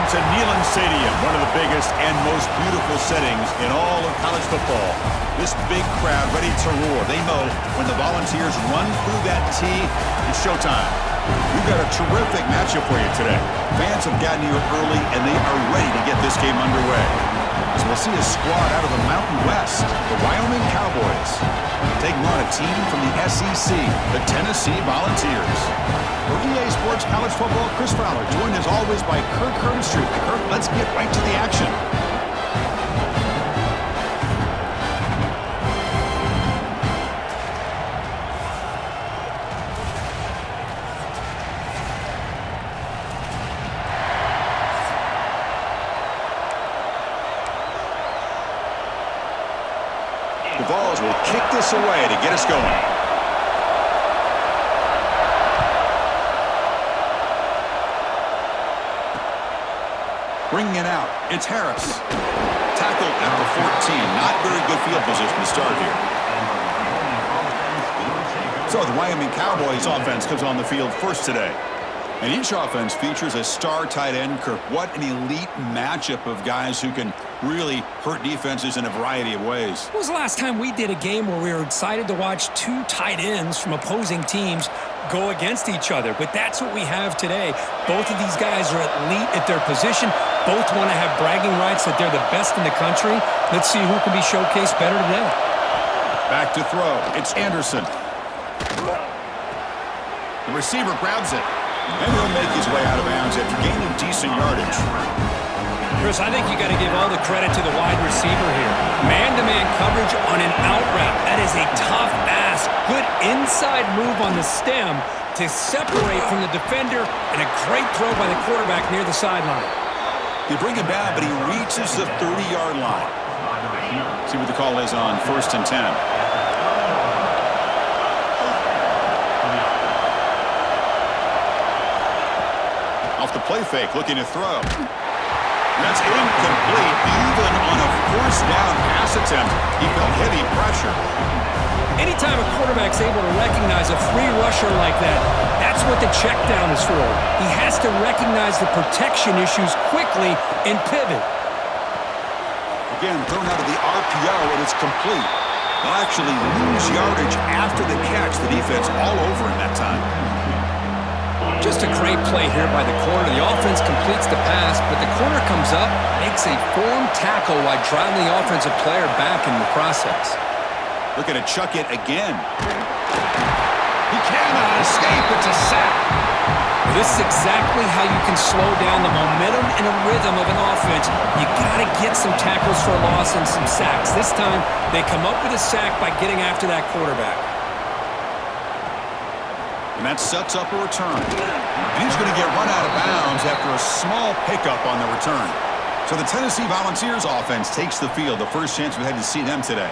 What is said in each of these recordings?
to Neyland Stadium, one of the biggest and most beautiful settings in all of college football. This big crowd ready to roar. They know when the Volunteers run through that tee, it's showtime. We've got a terrific matchup for you today. Fans have gotten here early, and they are ready to get this game underway. So we'll see a squad out of the Mountain West, the Wyoming Cowboys, taking on a team from the SEC, the Tennessee Volunteers. For EA Sports College Football, Chris Fowler, joined as always by Kirk Herbstreit. Kirk, let's get right to the action. The Vols will kick this away to get us going. Bringing it out, it's Harris. Tackled at the 14. Not very good field position to start here. So the Wyoming Cowboys offense comes on the field first today. And each offense features a star tight end, Kirk. What an elite matchup of guys who can really hurt defenses in a variety of ways. When was the last time we did a game where we were excited to watch two tight ends from opposing teams go against each other? But that's what we have today. Both of these guys are elite at their position. Both want to have bragging rights that they're the best in the country. Let's see who can be showcased better today. Back to throw. It's Anderson. The receiver grabs it. And he'll make his way out of bounds after gaining decent yardage. Chris, I think you got to give all the credit to the wide receiver here. Man-to-man coverage on an out route. That is a tough ask. Good inside move on the stem to separate from the defender, and a great throw by the quarterback near the sideline. You bring him down, but he reaches the 30-yard line. See what the call is on 1st and 10. Off the play fake, looking to throw. That's incomplete, even on a first down pass attempt. He felt heavy pressure. Anytime a quarterback's able to recognize a free rusher like that, that's what the check down is for. He has to recognize the protection issues quickly and pivot. Again, thrown out of the RPO, and it's complete. They'll actually lose yardage after the catch. The defense all over in that time. Just a great play here by the corner. The offense completes the pass, but the corner comes up, makes a forward tackle while driving the offensive player back in the process. Looking to chuck it again. He cannot escape. It's a sack. This is exactly how you can slow down the momentum and a rhythm of an offense. You got to get some tackles for a loss and some sacks. This time, they come up with a sack by getting after that quarterback. And that sets up a return. And he's going to get run out of bounds after a small pickup on the return. So the Tennessee Volunteers offense takes the field. The first chance we had to see them today.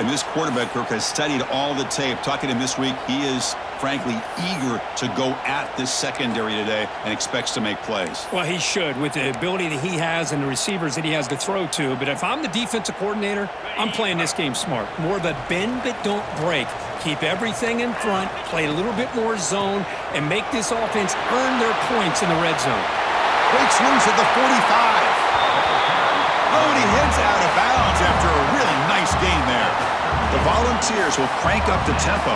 And this quarterback, Kirk, has studied all the tape. Talking to him this week, he is, frankly, eager to go at this secondary today and expects to make plays. Well, he should, with the ability that he has and the receivers that he has to throw to. But if I'm the defensive coordinator, I'm playing this game smart. More of a bend but don't break. Keep everything in front, play a little bit more zone, and make this offense earn their points in the red zone. Breaks loose at the 45. Oh, and he heads out of bounds after a really nice gain there. The Volunteers will crank up the tempo.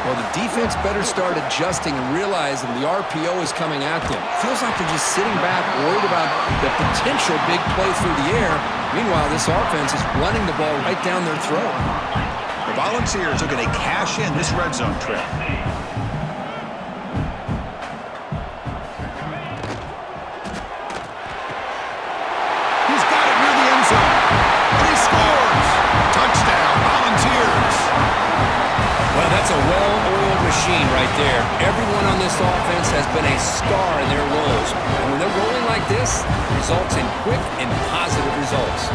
Well, the defense better start adjusting and realizing the RPO is coming at them. Feels like they're just sitting back, worried about the potential big play through the air. Meanwhile, this offense is running the ball right down their throat. The Volunteers are going to cash in this red zone trip. He's got it near the end zone. And he scores! Touchdown, Volunteers! Well, that's a well-oiled machine right there. Everyone on this offense has been a star in their roles. And when they're rolling like this, it results in quick and positive results.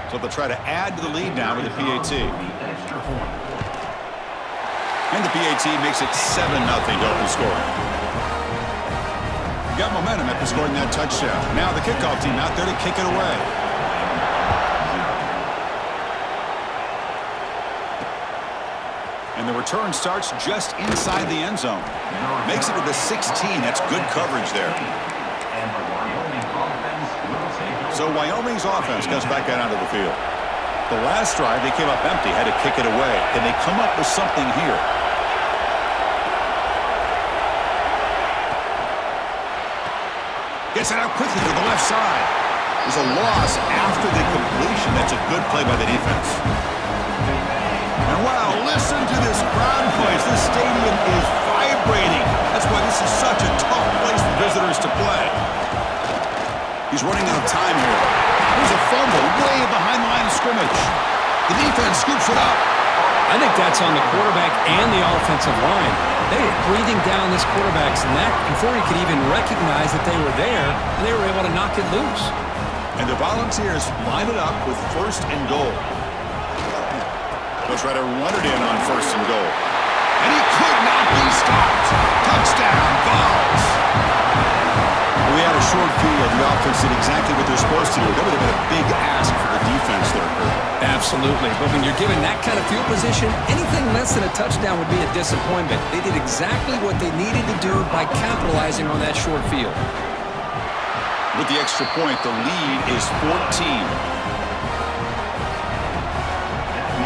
So they'll try to add to the lead now with the PAT. And the PAT makes it 7-0 to open scoring. Got got momentum after scoring that touchdown. Now the kickoff team out there to kick it away. And the return starts just inside the end zone. Makes it to the 16. That's good coverage there. So Wyoming's offense comes back out onto the field. The last drive, they came up empty, had to kick it away. Can they come up with something here? Gets it out quickly to the left side. There's a loss after the completion. That's a good play by the defense. And wow, listen to this crowd noise. This stadium is vibrating. That's why this is such a tough place for visitors to play. He's running out of time here. There's a fumble way behind the line of scrimmage. The defense scoops it up. I think that's on the quarterback and the offensive line. They were breathing down this quarterback's neck before he could even recognize that they were there, and they were able to knock it loose. And the Volunteers line it up with 1st and goal. They'll try to run it in on 1st and goal. And he could not be stopped. Touchdown, Vols. We had a short field. The offense did exactly what they're supposed to do. That would have been a big ask for the defense there. Absolutely. But when you're given that kind of field position, anything less than a touchdown would be a disappointment. They did exactly what they needed to do by capitalizing on that short field. With the extra point, the lead is 14.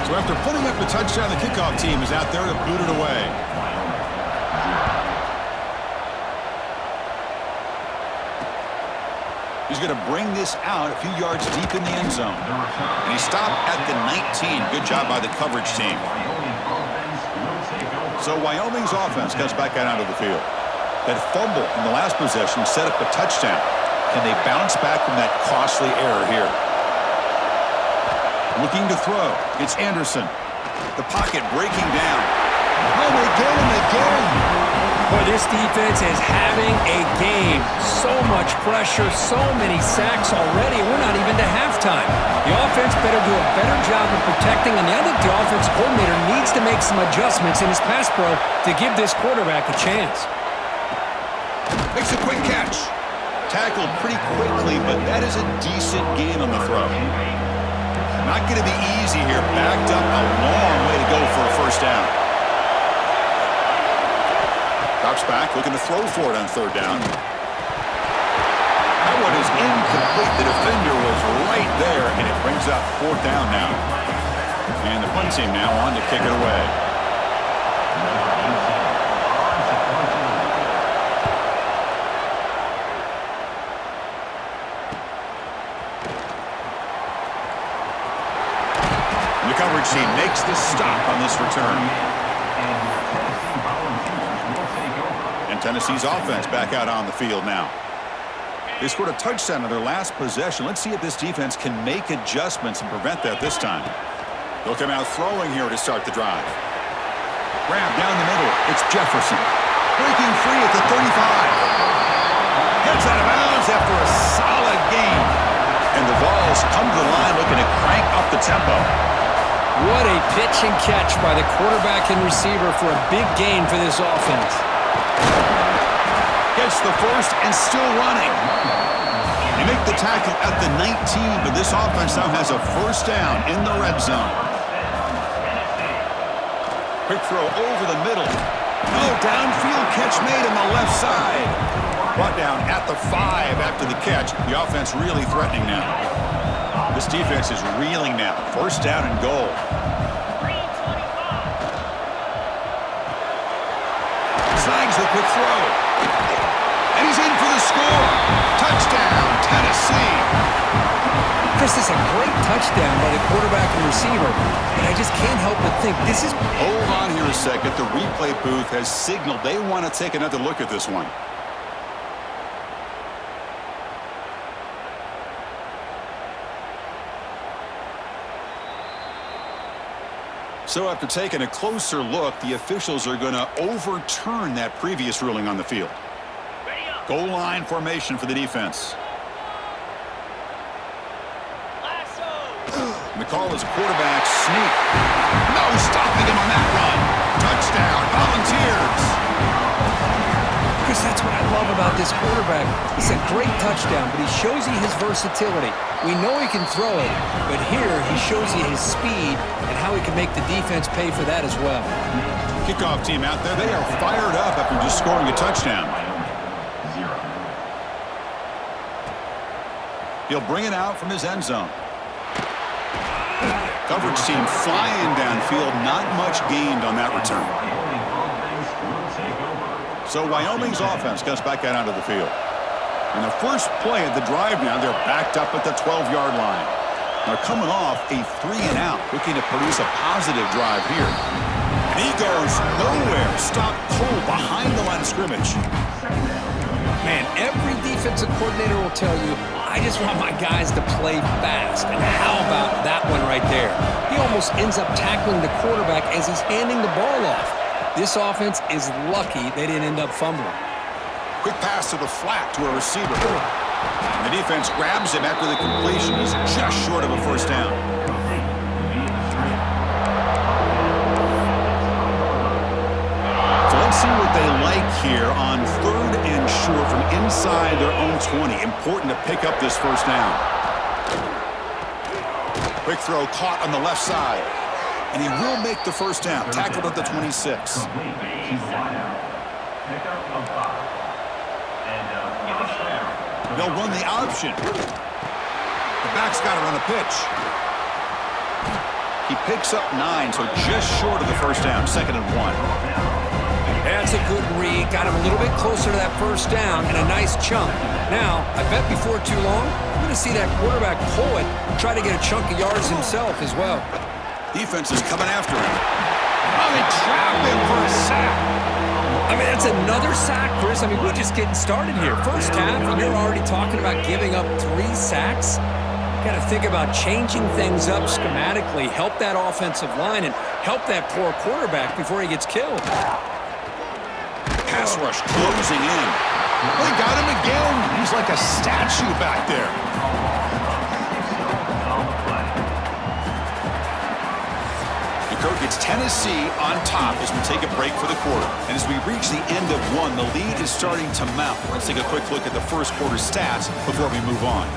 So after putting up the touchdown, the kickoff team is out there to boot it away. He's going to bring this out a few yards deep in the end zone. And he stopped at the 19. Good job by the coverage team. So Wyoming's offense comes back out onto the field. That fumble in the last possession set up a touchdown. Can they bounce back from that costly error here? Looking to throw. It's Anderson. The pocket breaking down. Oh, they get him again. Boy, this defense is having a game. So much pressure, so many sacks already. We're not even to halftime. The offense better do a better job of protecting, and I think the offense coordinator needs to make some adjustments in his pass pro to give this quarterback a chance. Makes a quick catch. Tackled pretty quickly, but that is a decent gain on the throw. Not going to be easy here. Backed up a long way to go for a 1st down. Drops back, looking to throw for it on 3rd down. That one is incomplete. The defender was right there, and it brings up 4th down now. And the punt team now on to kick it away. And the coverage team makes the stop on this return. Tennessee's offense back out on the field now. They scored a touchdown on their last possession. Let's see if this defense can make adjustments and prevent that this time. They'll come out throwing here to start the drive. Grab down the middle. It's Jefferson. Breaking free at the 35. Heads out of bounds after a solid gain. And the Vols come to the line looking to crank up the tempo. What a pitch and catch by the quarterback and receiver for a big gain for this offense. Gets the 1st and still running. They make the tackle at the 19, but this offense now has a 1st down in the red zone. Quick throw over the middle. No, downfield catch made on the left side. Brought down at the 5 after the catch. The offense really threatening now. This defense is reeling now. 1st down and goal. Snags the quick throw. And he's in for the score. Touchdown, Tennessee. This is a great touchdown by the quarterback and receiver, but I just can't help but think this is... Hold on here a second. The replay booth has signaled they want to take another look at this one. So after taking a closer look, the officials are going to overturn that previous ruling on the field. Goal line formation for the defense. And the call is a quarterback sneak. No stopping him on that run. Touchdown, Volunteers. Chris, that's what I love about this quarterback. It's a great touchdown, but he shows you his versatility. We know he can throw it, but here he shows you his speed and how he can make the defense pay for that as well. Kickoff team out there, they are fired up after just scoring a touchdown. He'll bring it out from his end zone. Coverage team flying downfield, not much gained on that return. So Wyoming's offense comes back out onto the field. In the first play of the drive now, they're backed up at the 12-yard line. They're coming off a 3-and-out, looking to produce a positive drive here. And he goes nowhere. Stopped cold behind the line of scrimmage. Man, every defensive coordinator will tell you, I just want my guys to play fast. And how about that one right there? He almost ends up tackling the quarterback as he's handing the ball off. This offense is lucky they didn't end up fumbling. Quick pass to the flat to a receiver. And the defense grabs him after the completion is just short of a first down. So let's see what they like here on 3rd and short from inside their own 20. Important to pick up this first down. Quick throw caught on the left side. And he will make the first down. Tackled at the 26. They'll run the option. The back's got to run a pitch. He picks up 9, so just short of the first down. 2nd and 1. That's a good read. Got him a little bit closer to that first down and a nice chunk. Now, I bet before too long, I'm going to see that quarterback pull it and try to get a chunk of yards himself as well. Defense is coming after him. Oh, they trap him for a sack. I mean, that's another sack, Chris. I mean, we're just getting started here. First half, and you're already talking about giving up 3 sacks. Got to think about changing things up schematically, help that offensive line, and help that poor quarterback before he gets killed. Pass rush closing in. They got him again. He's like a statue back there. Kirk, it's Tennessee on top as we take a break for the quarter. And as we reach the end of 1, the lead is starting to mount. Let's take a quick look at the first quarter stats before we move on.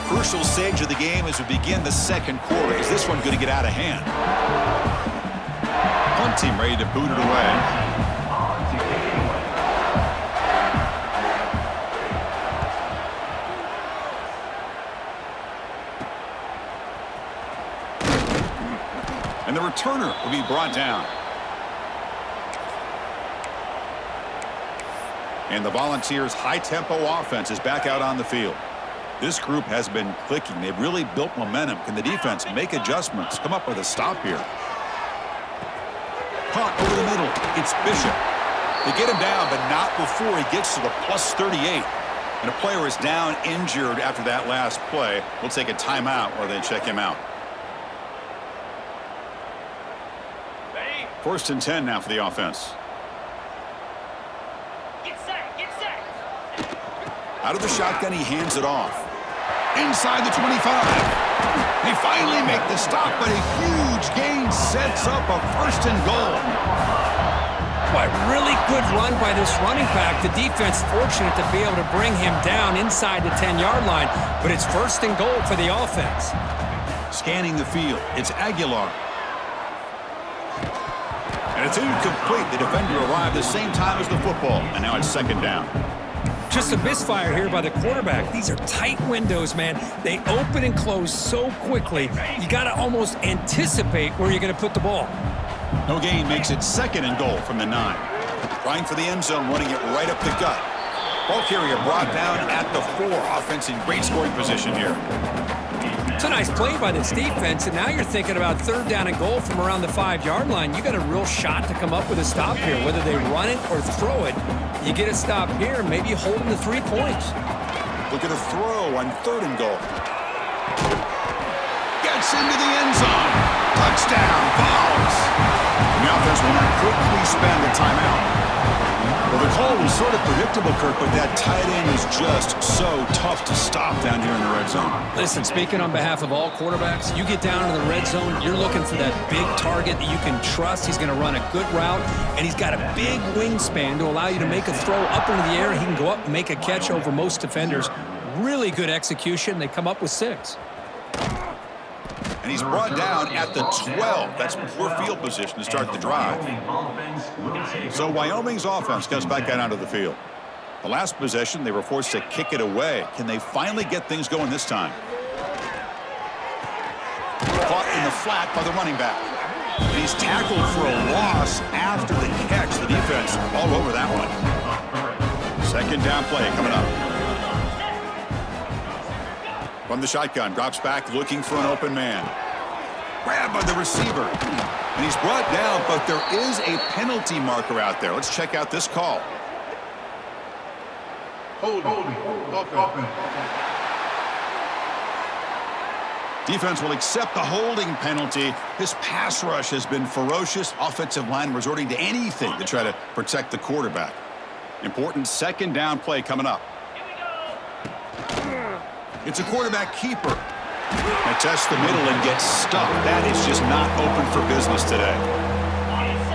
Crucial stage of the game as we begin the second quarter. Is this one going to get out of hand? Punt team ready to boot it away. And the returner will be brought down. And the Volunteers' high-tempo offense is back out on the field. This group has been clicking. They've really built momentum. Can the defense make adjustments? Come up with a stop here. Caught over the middle. It's Bishop. They get him down, but not before he gets to the plus 38. And a player is down injured after that last play. We'll take a timeout or they check him out. 1st and 10 now for the offense. Get set, get set. Out of the shotgun, he hands it off. Inside the 25. They finally make the stop, but a huge gain sets up a 1st and goal. Boy, really good run by this running back. The defense fortunate to be able to bring him down inside the 10-yard line, but it's 1st and goal for the offense. Scanning the field, it's Aguilar. And it's incomplete. The defender arrived the same time as the football, and now it's 2nd down. Just a misfire here by the quarterback. These are tight windows, man. They open and close so quickly. You got to almost anticipate where you're going to put the ball. No gain makes it 2nd and goal from the 9. Trying for the end zone, running it right up the gut. Ball carrier brought down at the 4. Offense in great scoring position here. It's a nice play by this defense, and now you're thinking about 3rd down and goal from around the 5-yard line. You got a real shot to come up with a stop here. Whether they run it or throw it, you get a stop here, maybe holding the 3 points. Look at a throw on 3rd and goal. Gets into the end zone. Touchdown, Vols. The offense will not quickly spend the timeout. Well, the call was sort of predictable, Kirk, but that tight end is just so tough to stop down here in the red zone. Listen, speaking on behalf of all quarterbacks, you get down to the red zone, you're looking for that big target that you can trust. He's going to run a good route, and he's got a big wingspan to allow you to make a throw up into the air. He can go up and make a catch over most defenders. Really good execution. They come up with 6. And he's brought down at the 12. That's poor field position to start the drive. So Wyoming's offense comes back out onto the field. The last possession, they were forced to kick it away. Can they finally get things going this time? Caught in the flat by the running back. And he's tackled for a loss after the catch. The defense all over that one. Second down play coming up. From the shotgun, drops back looking for an open man. Grabbed by the receiver. And he's brought down, but there is a penalty marker out there. Let's check out this call. Defense will accept the holding penalty. This pass rush has been ferocious. Offensive line resorting to anything to try to protect the quarterback. Important second down play coming up. It's a quarterback keeper. They test the middle and get stuck. That is just not open for business today.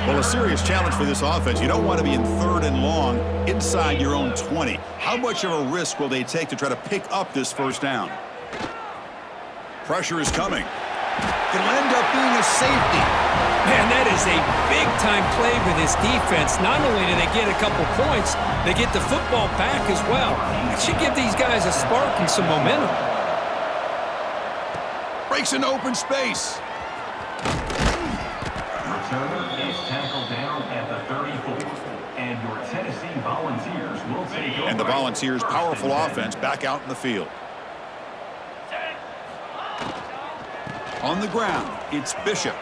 Well, a serious challenge for this offense. You don't want to be in 3rd and long inside your own 20. How much of a risk will they take to try to pick up this first down? Pressure is coming. It'll end up being a safety. Man, that is a big-time play for this defense. Not only do they get a couple points, they get the football back as well. It should give these guys a spark and some momentum. Breaks into open space. Returner is tackled down at the 34. And your Tennessee Volunteers will take over. And the Volunteers' powerful offense back out in the field. On the ground, it's Bishop.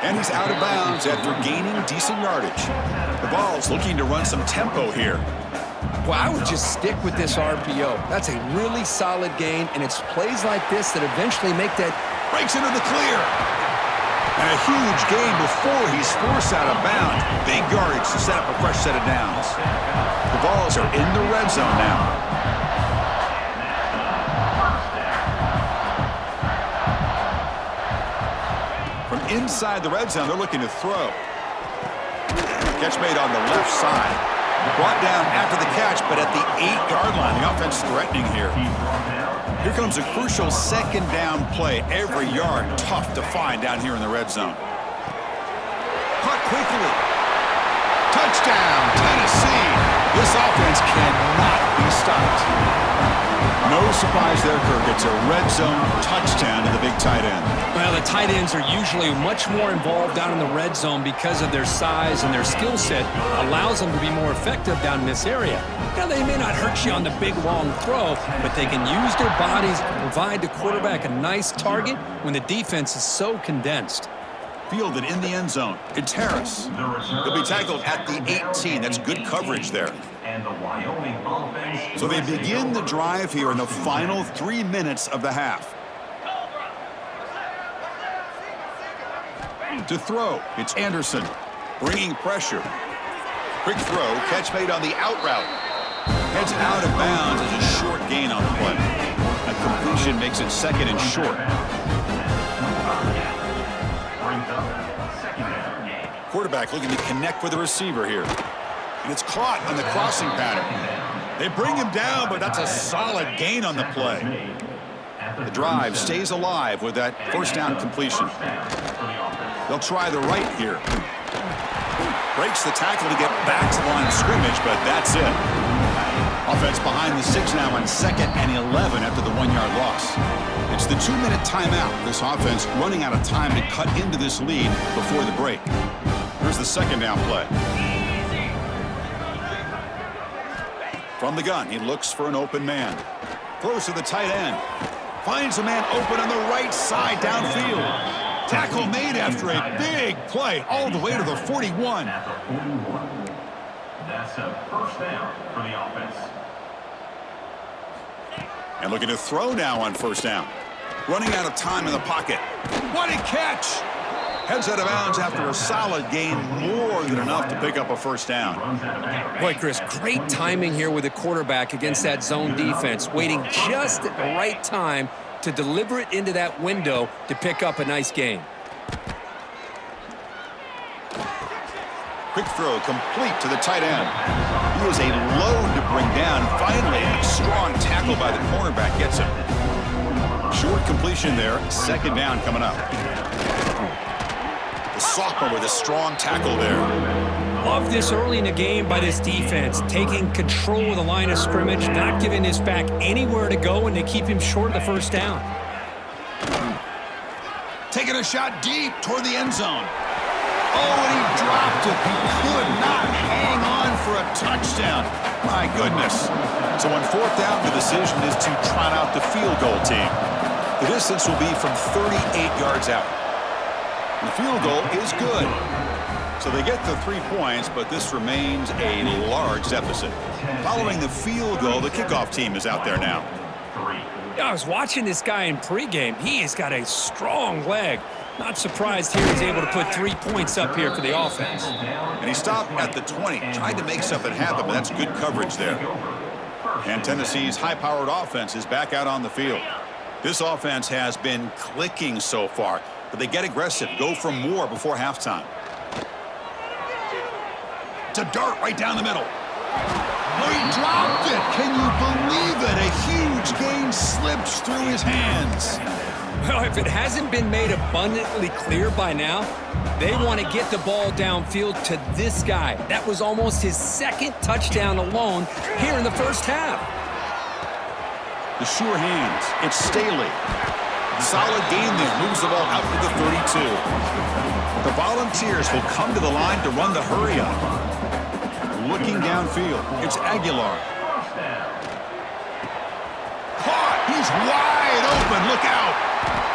And he's out of bounds after gaining decent yardage. The ball's looking to run some tempo here. Well, I would just stick with this RPO. That's a really solid gain, and it's plays like this that eventually make that. Breaks into the clear. And a huge gain before he's forced out of bounds. Big yardage to set up a fresh set of downs. The balls are in the red zone now. From inside the red zone, they're looking to throw. Catch made on the left side. Brought down after the catch, but at the 8-yard line. The offense threatening here. Here comes a crucial second down play. Every yard tough to find down here in the red zone. Caught quickly. Touchdown, Tennessee. This offense cannot be stopped. No surprise there, Kirk. It's a red zone touchdown to the big tight end. Well, the tight ends are usually much more involved down in the red zone because of their size and their skill set allows them to be more effective down in this area. Now, they may not hurt you on the big, long throw, but they can use their bodies to provide the quarterback a nice target when the defense is so condensed. Fielded in the end zone. It's Harris. He'll be tackled at the 18. That's good coverage there. And the Wyoming offense. So they begin the drive here in the final 3 minutes of the half. To throw, it's Anderson. Bringing pressure. Quick throw. Catch made on the out route. Heads out of bounds as a short gain on the play. A completion makes it second and short. Quarterback looking to connect with the receiver here. And it's caught on the crossing pattern. They bring him down, but that's a solid gain on the play. The drive stays alive with that first down completion. They'll try the right here. Breaks the tackle to get back to the line of scrimmage, but that's it. Offense behind the 6 now on 2nd and 11 after the 1-yard loss. It's the 2-minute timeout. This offense running out of time to cut into this lead before the break. Here's the second down play. From the gun, he looks for an open man. Throws to the tight end. Finds a man open on the right side downfield. Tackle made after a big play all the way to the 41. That's a first down for the offense. And looking to throw now on first down. Running out of time in the pocket. What a catch! Heads out of bounds after a solid gain, more than enough to pick up a first down. Boy, Chris, great timing here with the quarterback against that zone defense, waiting just at the right time to deliver it into that window to pick up a nice gain. Quick throw complete to the tight end. He is a load to bring down. Finally, a strong tackle by the cornerback gets him. Short completion there. Second down coming up. The sophomore with a strong tackle there. Love this early in the game by this defense, taking control of the line of scrimmage, not giving this back anywhere to go, and to keep him short of the first down. Taking a shot deep toward the end zone. Oh, and he dropped it. He could not hang on for a touchdown. My goodness. So on fourth down, the decision is to trot out the field goal team. The distance will be from 38 yards out. And the field goal is good. So they get the 3 points, but this remains a large deficit. Following the field goal, the kickoff team is out there now. I was watching this guy in pregame. He has got a strong leg. Not surprised here he's able to put 3 points up here for the offense. And he stopped at the 20, tried to make something happen, but that's good coverage there. And Tennessee's high-powered offense is back out on the field. This offense has been clicking so far, but they get aggressive, go for more before halftime. It's a dart right down the middle. Oh, he dropped it. Can you believe it? A huge gain slipped through his hands. Well, if it hasn't been made abundantly clear by now, they want to get the ball downfield to this guy. That was almost his second touchdown alone here in the first half. The sure hands. It's Staley. Solid gain there. Moves the ball out to the 32. The Volunteers will come to the line to run the hurry up. Looking downfield. It's Aguilar. Caught. He's wide open. Look out.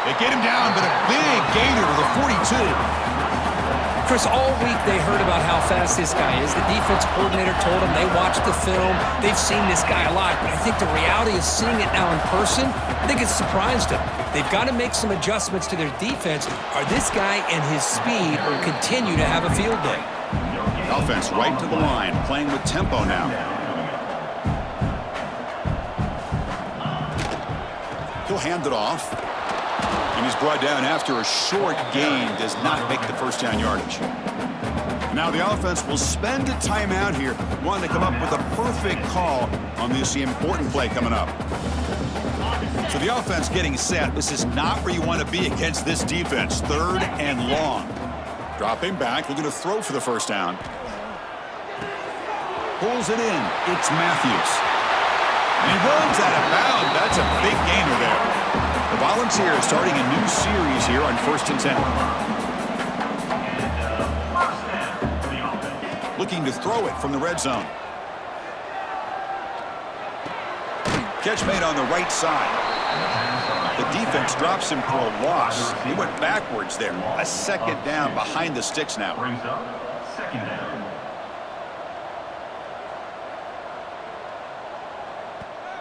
They get him down, but a big gainer to the 42. Chris, all week they heard about how fast this guy is. The defense coordinator told them they watched the film. They've seen this guy a lot, but I think the reality of seeing it now in person, I think it's surprised them. They've got to make some adjustments to their defense, or this guy and his speed will continue to have a field day. Offense right to the line, playing with tempo now. He'll hand it off. And he's brought down after a short gain, does not make the first down yardage. Now the offense will spend a timeout here, wanting to come up with a perfect call on this important play coming up. So the offense getting set. This is not where you want to be against this defense. Third and long. Dropping back, looking to throw for the first down. Pulls it in. It's Matthews. And he runs out of bounds. That's a big gainer there. The Volunteers starting a new series here on 1st and 10. Looking to throw it from the red zone. Catch made on the right side. The defense drops him for a loss. He went backwards there. A second down behind the sticks now. Brings up second down.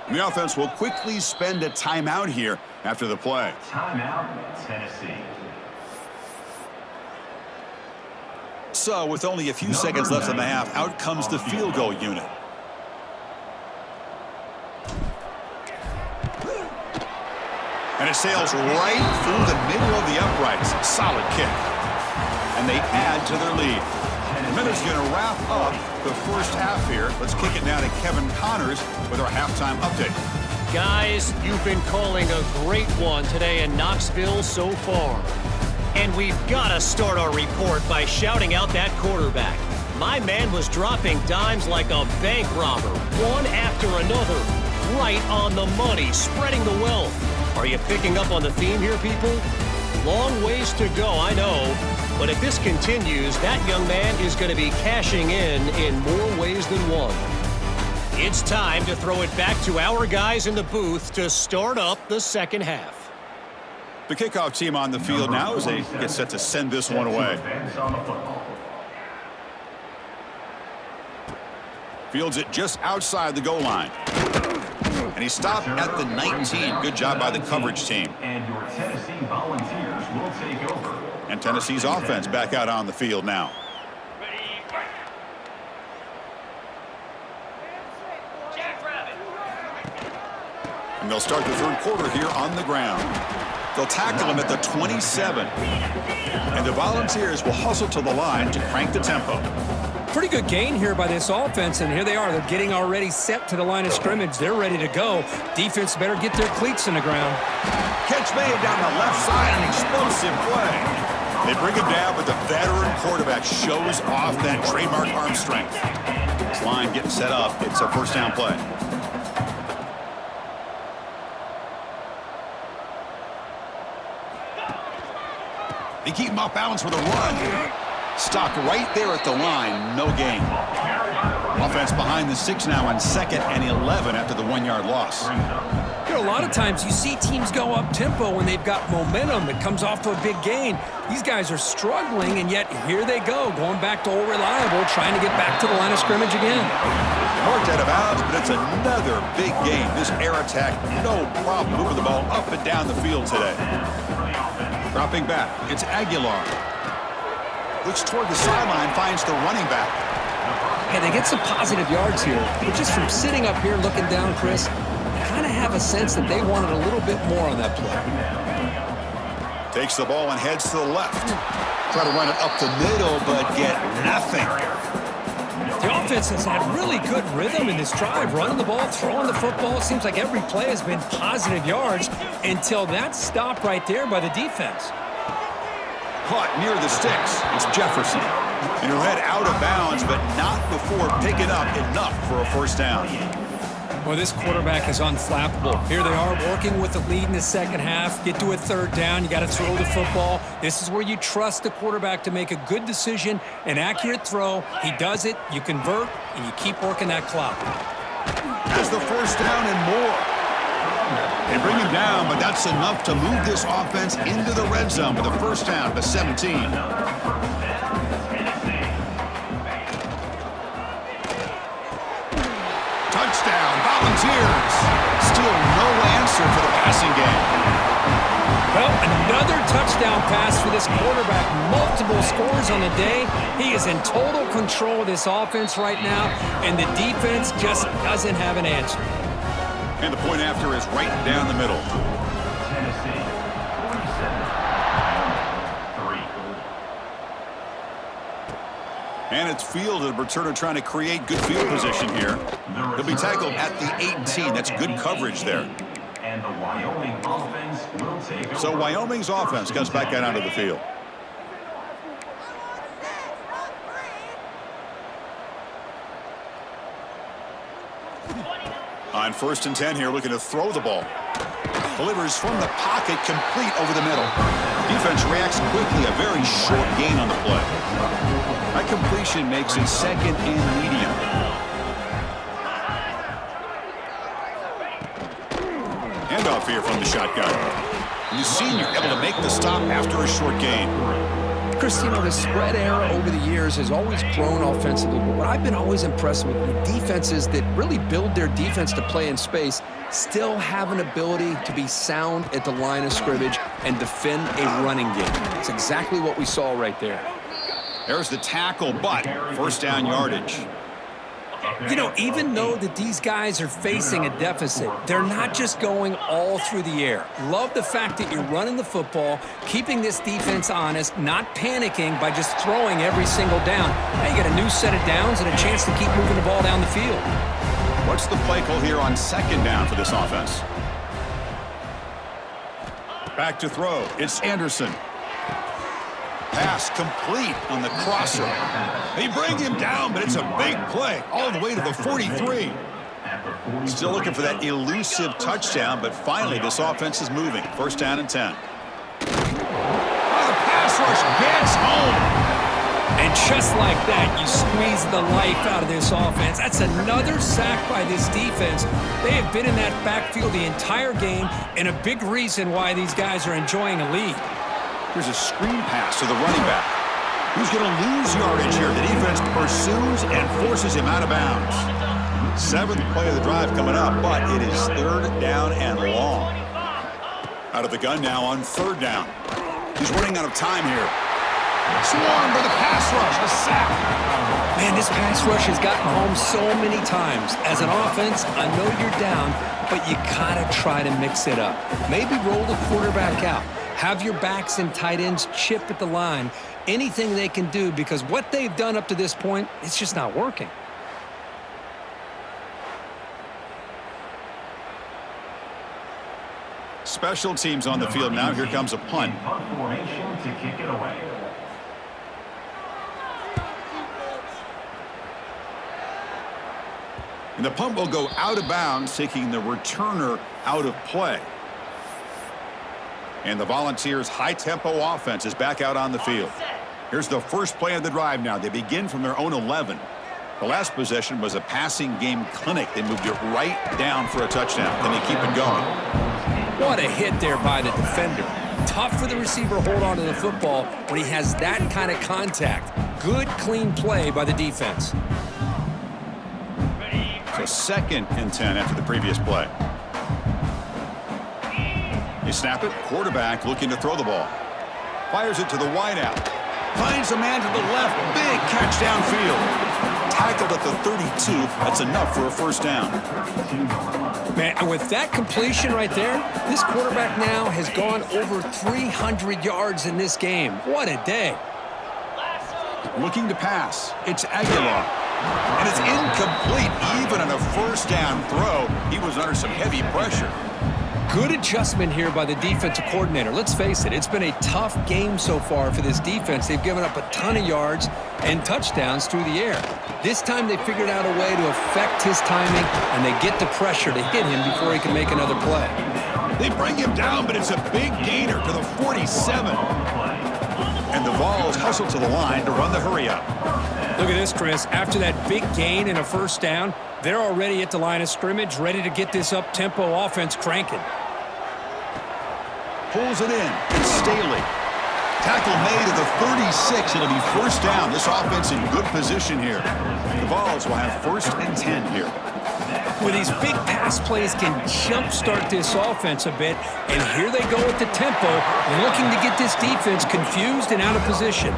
And the offense will quickly spend a timeout here after the play. Timeout, Tennessee. So with only a few seconds left in the half, out comes the field goal unit. And it sails right through the middle of the uprights. Solid kick. And they add to their lead. The minute's going to wrap up the first half here. Let's kick it now to Kevin Connors with our halftime update. Guys, you've been calling a great one today in Knoxville so far. And we've got to start our report by shouting out that quarterback. My man was dropping dimes like a bank robber, one after another, right on the money, spreading the wealth. Are you picking up on the theme here, people? Long ways to go, I know. But if this continues, that young man is going to be cashing in more ways than one. It's time to throw it back to our guys in the booth to start up the second half. The kickoff team on the field now as they get set to send this one away. Fields it just outside the goal line. And he stopped at the 19. Good job by the coverage team. And your Tennessee Volunteers will take over. And And Tennessee's offense back out on the field now. And they'll start the third quarter here on the ground. They'll tackle him at the 27. And the Volunteers will hustle to the line to crank the tempo. Pretty good gain here by this offense, and here they are. They're getting already set to the line of scrimmage. They're ready to go. Defense better get their cleats in the ground. Catch made down the left side, an explosive play. They bring him down, but the veteran quarterback shows off that trademark arm strength. This line getting set up. It's a first down play. They keep him off balance with a run. Stopped right there at the line. No gain. Offense behind the 6 now on 2nd and 11 after the 1-yard loss. You know, a lot of times you see teams go up-tempo when they've got momentum. It comes off to a big gain. These guys are struggling, and yet here they go, going back to old reliable, trying to get back to the line of scrimmage again. Marked out of bounds, but it's another big game. This air attack, no problem moving the ball up and down the field today. Dropping back, it's Aguilar. Looks toward the sideline, finds the running back. Hey, they get some positive yards here. But just from sitting up here looking down, Chris, I kind of have a sense that they wanted a little bit more on that play. Takes the ball and heads to the left. Try to run it up the middle, but get nothing. The offense has had really good rhythm in this drive, running the ball, throwing the football. It seems like every play has been positive yards until that stop right there by the defense. Caught near the sticks. It's Jefferson. And he'll head out of bounds, but not before picking up enough for a first down. Well, this quarterback is unflappable. Here they are working with the lead in the second half. Get to a third down. You got to throw the football. This is where you trust the quarterback to make a good decision, an accurate throw. He does it. You convert, and you keep working that clock. Has the first down and more. They bring him down, but that's enough to move this offense into the red zone with a first down to 17. Touchdown, Volunteers. Still no answer for the passing game. Well, another touchdown pass for this quarterback. Multiple scores on the day. He is in total control of this offense right now, and the defense just doesn't have an answer. And the point after is right down the middle. Tennessee, 47-3. And it's fielded. Returner trying to create good field position here. He'll be tackled at the 18. That's good coverage there. And the Wyoming offense will take over. So Wyoming's offense comes back out onto the field. On 1st and 10 here, looking to throw the ball. Delivers from the pocket, complete over the middle. Defense reacts quickly, a very short gain on the play. That completion makes it 2nd and medium. Handoff here from the shotgun. The senior able to make the stop after a short gain. Chris, you know, the spread era over the years has always grown offensively, but what I've been always impressed with defenses that really build their defense to play in space still have an ability to be sound at the line of scrimmage and defend a running game. It's exactly what we saw right there. There's the tackle, but first down yardage. You know, even though that these guys are facing a deficit, they're not just going all through the air. Love the fact that you're running the football, keeping this defense honest, not panicking by just throwing every single down. Now you get a new set of downs and a chance to keep moving the ball down the field. What's the play call here on 2nd down for this offense? Back to throw. It's Anderson. Pass complete on the crosser. They bring him down, but it's a big play all the way to the 43. Still looking for that elusive touchdown, but finally this offense is moving. First down and 10. The pass rush gets home. And just like that, you squeeze the life out of this offense. That's another sack by this defense. They have been in that backfield the entire game, and a big reason why these guys are enjoying a lead. Here's a screen pass to the running back. Who's going to lose yardage here? The defense pursues and forces him out of bounds. 7th play of the drive coming up, but it is 3rd down and long. Out of the gun now on 3rd down. He's running out of time here. Swarmed by the pass rush. A sack. Man, this pass rush has gotten home so many times. As an offense, I know you're down, but you gotta try to mix it up. Maybe roll the quarterback out. Have your backs and tight ends chip at the line. Anything they can do, because what they've done up to this point, it's just not working. Special teams on the field now. Here comes a punt. Punt formation to kick it away. And the punt will go out of bounds, taking the returner out of play. And the Volunteers' high-tempo offense is back out on the field. Here's the first play of the drive now. They begin from their own 11. The last possession was a passing game clinic. They moved it right down for a touchdown. Then they keep it going. What a hit there by the defender. Tough for the receiver to hold on to the football when he has that kind of contact. Good, clean play by the defense. So 2nd and 10 after the previous play. They snap it. Quarterback looking to throw the ball. Fires it to the wideout. Finds a man to the left. Big catch downfield. Tackled at the 32. That's enough for a first down. Man, and with that completion right there, this quarterback now has gone over 300 yards in this game. What a day. Looking to pass. It's Aguilar. And it's incomplete. Even on a first down throw, he was under some heavy pressure. Good adjustment here by the defensive coordinator. Let's face it, it's been a tough game so far for this defense. They've given up a ton of yards and touchdowns through the air. This time they figured out a way to affect his timing, and they get the pressure to hit him before he can make another play. They bring him down, but it's a big gainer to the 47. And the Vols hustle to the line to run the hurry up. Look at this, Chris. After that big gain and a first down, they're already at the line of scrimmage, ready to get this up-tempo offense cranking. Pulls it in. It's Staley. Tackle made at the 36. It'll be first down. This offense in good position here. The Vols will have 1st and 10 here. Well, these big pass plays can jumpstart this offense a bit, and here they go with the tempo, looking to get this defense confused and out of position.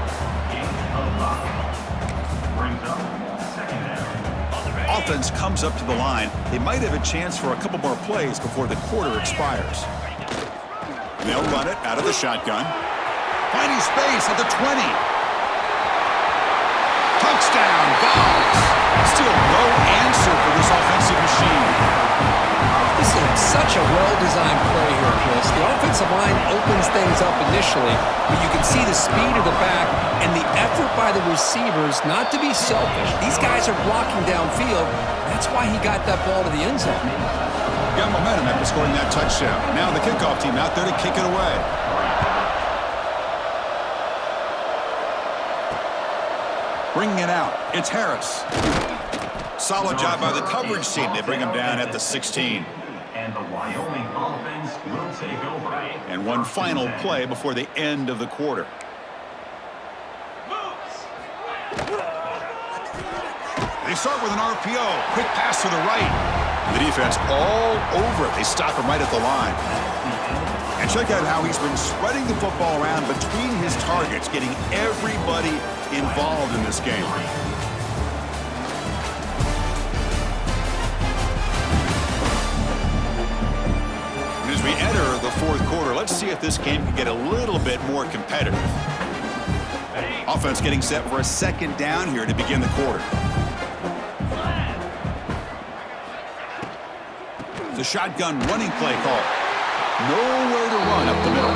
Offense comes up to the line. They might have a chance for a couple more plays before the quarter expires. And they'll run it out of the shotgun. Finding space at the 20. Touchdown, Vols. Still no answer for this offensive machine. This is such a well-designed play here, Chris. The offensive line opens things up initially, but you can see the speed of the back and the effort by the receivers not to be selfish. These guys are blocking downfield. That's why he got that ball to the end zone. Got momentum after scoring that touchdown. Now the kickoff team out there to kick it away. Bringing it out. It's Harris. Solid job by the coverage team. They bring him down at the 16. And the Wyoming offense will take over. And one final play before the end of the quarter. They start with an RPO. Quick pass to the right. The defense all over it. They stop him right at the line. And check out how he's been spreading the football around between his targets, getting everybody involved in this game. And as we enter the 4th quarter, let's see if this game can get a little bit more competitive. Offense getting set for a 2nd down here to begin the quarter. The shotgun running play call. Nowhere to run up the middle.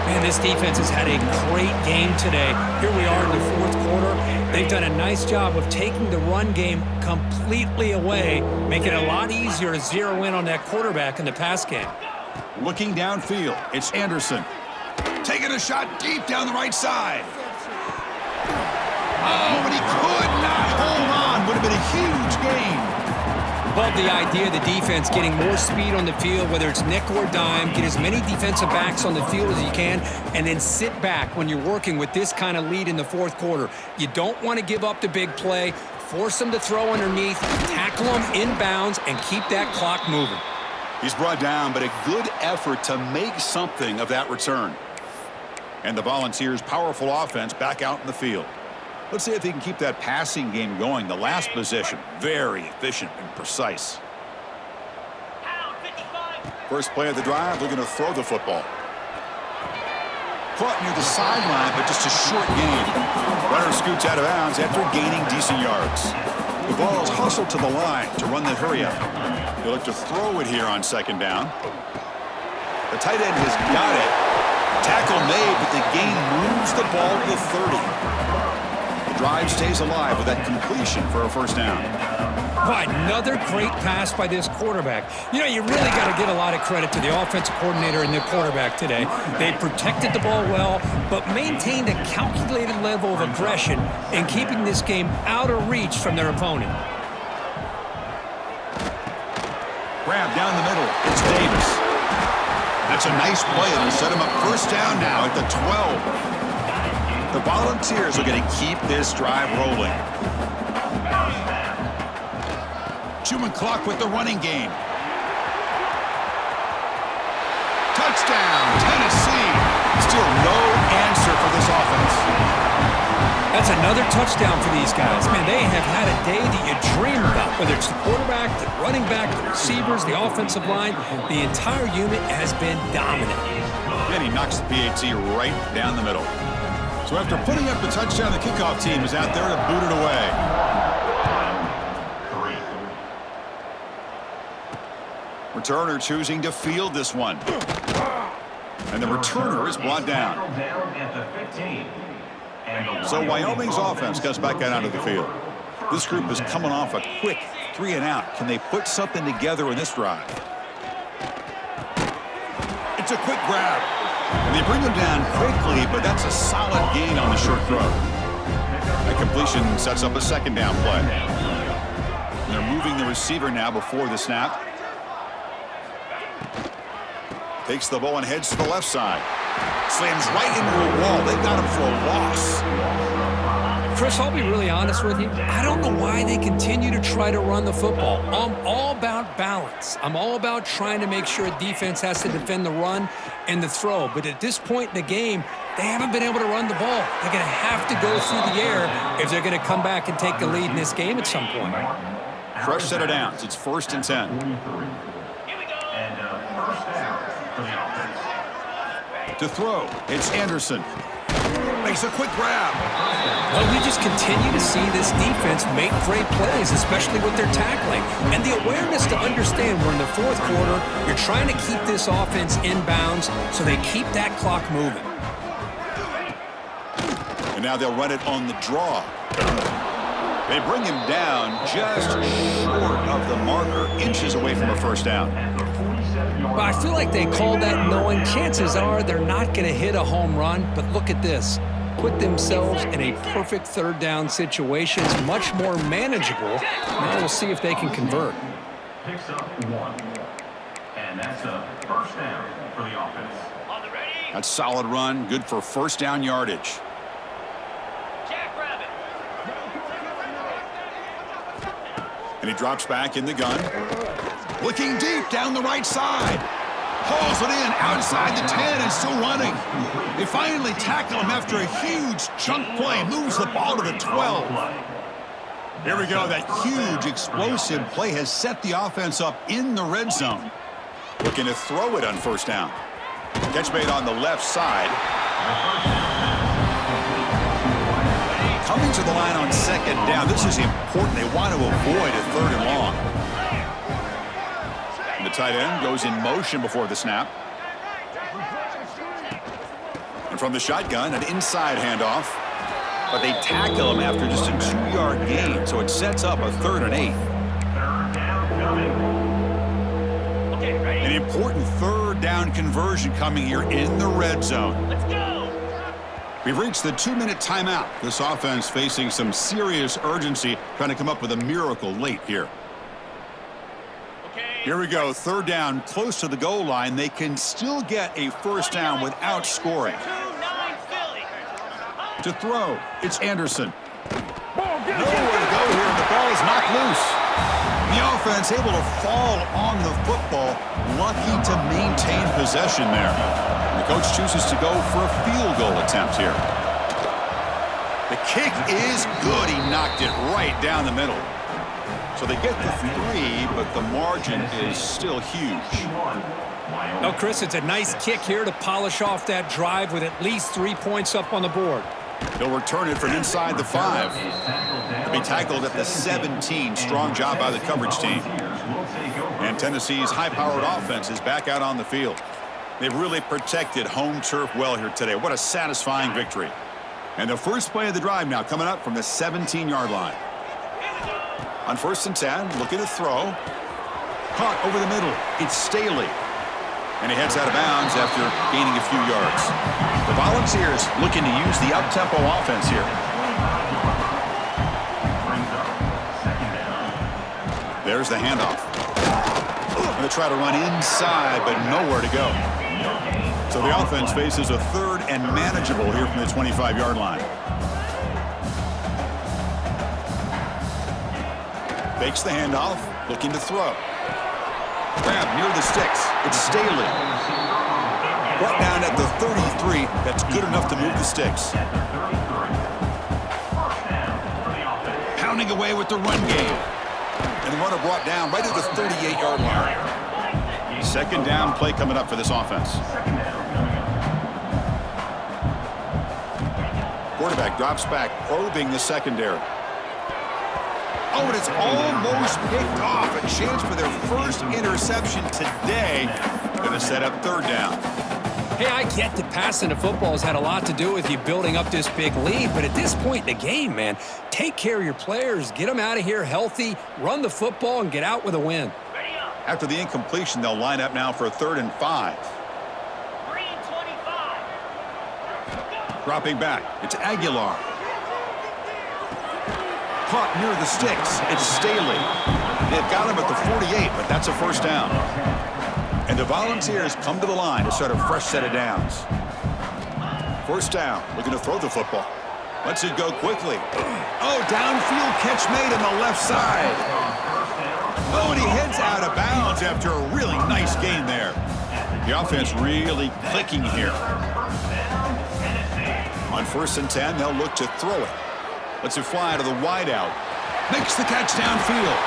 Man, this defense has had a great game today. Here we are in the 4th quarter. They've done a nice job of taking the run game completely away, making it a lot easier to zero in on that quarterback in the pass game. Looking downfield, it's Anderson. Taking a shot deep down the right side. Oh, but he could not hold on. Would have been a huge gain. Love the idea of the defense getting more speed on the field, whether it's nickel or dime, get as many defensive backs on the field as you can, and then sit back when you're working with this kind of lead in the 4th quarter. You don't want to give up the big play, force them to throw underneath, tackle them inbounds, and keep that clock moving. He's brought down, but a good effort to make something of that return. And the Volunteers' powerful offense back out in the field. Let's see if he can keep that passing game going. The last possession, very efficient and precise. First play of the drive, they're going to throw the football. Caught near the sideline, but just a short gain. Runner scoots out of bounds after gaining decent yards. The ball is hustled to the line to run the hurry up. They'll look to throw it here on second down. The tight end has got it. Tackle made, but the gain moves the ball to the 30. Drive stays alive with that completion for a first down. But another great pass by this quarterback. You know, you really got to give a lot of credit to the offensive coordinator and the quarterback today. They protected the ball well, but maintained a calculated level of aggression in keeping this game out of reach from their opponent. Grab down the middle. It's Davis. That's a nice play. It'll set him up first down now at the 12. The Volunteers are going to keep this drive rolling. Chewing clock with the running game. Touchdown, Tennessee. Still no answer for this offense. That's another touchdown for these guys. Man, they have had a day that you dream about, whether it's the quarterback, the running back, the receivers, the offensive line. The entire unit has been dominant. And he knocks the PAT right down the middle. So after putting up the touchdown, the kickoff team is out there to boot it away. Returner choosing to field this one. And the returner is brought down. So Wyoming's offense comes back out onto the field. This group is coming off a quick 3 and out. Can they put something together in this drive? It's a quick grab. And they bring him down quickly, but that's a solid gain on the short throw. That completion sets up a second down play. And they're moving the receiver now before the snap. Takes the ball and heads to the left side. Slams right into a wall. They got him for a loss. Chris, I'll be really honest with you. I don't know why they continue to try to run the football. I'm all about balance. I'm all about trying to make sure defense has to defend the run and the throw. But at this point in the game, they haven't been able to run the ball. They're going to have to go through the air if they're going to come back and take the lead in this game at some point. Fresh set of downs. It's 1st and 10. To throw, it's Anderson. Makes a quick grab. Well, we just continue to see this defense make great plays, especially with their tackling. And the awareness to understand we're in the 4th quarter, you're trying to keep this offense in bounds so they keep that clock moving. And now they'll run it on the draw. They bring him down just short of the marker, inches away from a first down. Well, I feel like they called that knowing chances are they're not going to hit a home run, but look at this. Put themselves in a perfect 3rd down situation. It's much more manageable. Now we'll see if they can convert. Picks up 1. And that's a first down for the offense. That's a solid run, good for first down yardage. And he drops back in the gun. Looking deep down the right side. Hauls it in outside the 10 and still running. They finally tackle him after a huge chunk play. Moves the ball to the 12. Here we go. That huge explosive play has set the offense up in the red zone. Looking to throw it on first down. Catch made on the left side. Coming to the line on second down. This is important. They want to avoid a 3rd and long. And the tight end goes in motion before the snap. And from the shotgun, an inside handoff. But they tackle him after just a 2-yard gain, so it sets up a 3rd and 8. An important 3rd down conversion coming here in the red zone. Let's go. We've reached the 2-minute timeout. This offense facing some serious urgency, trying to come up with a miracle late here. Here we go, 3rd down, close to the goal line. They can still get a first down without scoring. To throw, it's Anderson. Nowhere to go here, and the ball is knocked loose. The offense able to fall on the football, lucky to maintain possession there. The coach chooses to go for a field goal attempt here. The kick is good. He knocked it right down the middle. So they get the 3, but the margin is still huge. Well, Chris, it's a nice kick here to polish off that drive with at least 3 points up on the board. He'll return it from inside the 5. He'll be tackled at the 17. Strong job by the coverage team. And Tennessee's high-powered offense is back out on the field. They've really protected home turf well here today. What a satisfying victory. And the first play of the drive now coming up from the 17-yard line. On 1st and 10, looking to throw. Caught over the middle. It's Staley. And he heads out of bounds after gaining a few yards. The Volunteers looking to use the up-tempo offense here. There's the handoff. Going to try to run inside, but nowhere to go. So the offense faces a 3rd and manageable here from the 25-yard line. Fakes the handoff, looking to throw. Grab near the sticks. It's Staley. Brought down at the 33. That's good enough to move the sticks. Pounding away with the run game. And the runner brought down right at the 38-yard line. 2nd down play coming up for this offense. Quarterback drops back, probing the secondary. Oh, and it's almost picked off. A chance for their first interception today. Going to set up 3rd down. Hey, I get that passing the football has had a lot to do with you building up this big lead, but at this point in the game, man, take care of your players. Get them out of here healthy, run the football, and get out with a win. After the incompletion, they'll line up now for a 3rd and 5. Dropping back. It's Aguilar. Caught near the sticks. It's Staley. They've got him at the 48, but that's a 1st down. And the Volunteers come to the line to start a fresh set of downs. 1st down, looking to throw the football. Lets it go quickly. Oh, downfield catch made on the left side. Oh, and he heads out of bounds after a really nice gain there. The offense really clicking here. On 1st and 10, they'll look to throw it. Lets it fly to the wideout. Makes the catch downfield.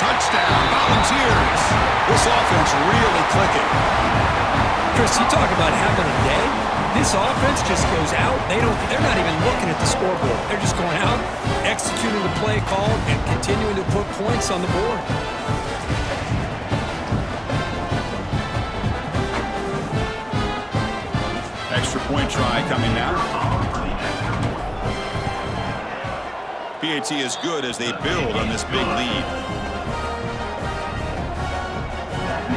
Touchdown, Volunteers. This offense really clicking. Chris, you talk about having a day. This offense just goes out. They're not even looking at the scoreboard. They're just going out, executing the play call, and continuing to put points on the board. Extra point try coming now. PAT is good as they build on this big lead.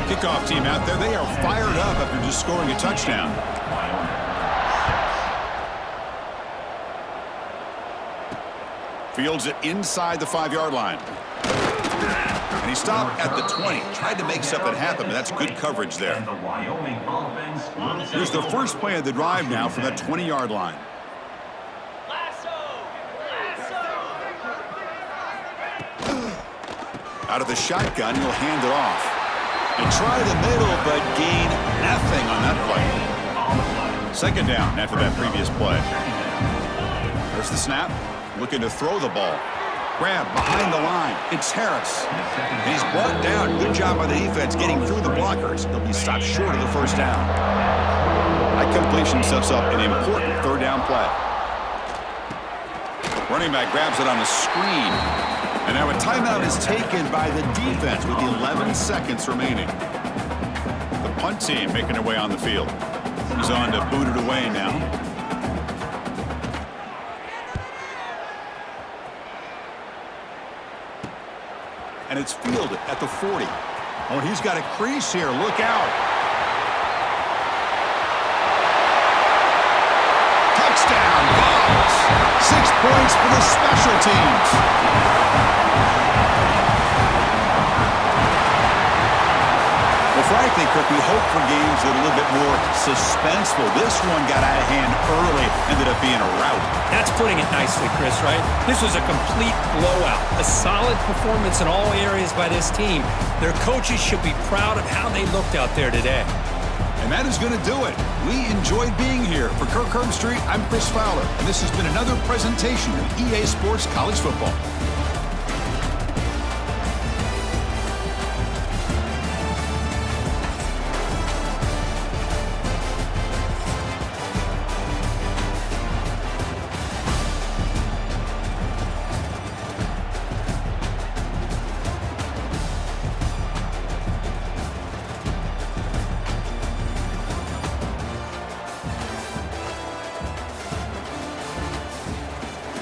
Kickoff team out there, they are fired up after just scoring a touchdown. Fields it inside the 5-yard line. And he stopped at the 20. Tried to make something happen, but that's good coverage there. Here's the first play of the drive now from that 20-yard line. Out of the shotgun, he'll hand it off. They try the middle, but gain nothing on that play. 2nd down after that previous play. There's the snap. Looking to throw the ball. Grab behind the line. It's Harris. And he's brought down. Good job by the defense getting through the blockers. They'll be stopped short of the 1st down. That completion sets up an important 3rd down play. Running back grabs it on the screen. And now a timeout is taken by the defense with 11 seconds remaining. The punt team making their way on the field. He's on to boot it away now. And it's fielded at the 40. Oh, and he's got a crease here. Look out. Touchdown, Vols. 6 points for the special teams. Well, Frank, think could be hope for games that are a little bit more suspenseful. This one got out of hand early, ended up being a rout. That's putting it nicely, Chris, right? This was a complete blowout. A solid performance in all areas by this team. Their coaches should be proud of how they looked out there today. And that is going to do it. We enjoyed being here. For Kirk Herbstreit, I'm Chris Fowler, and this has been another presentation of EA Sports College Football.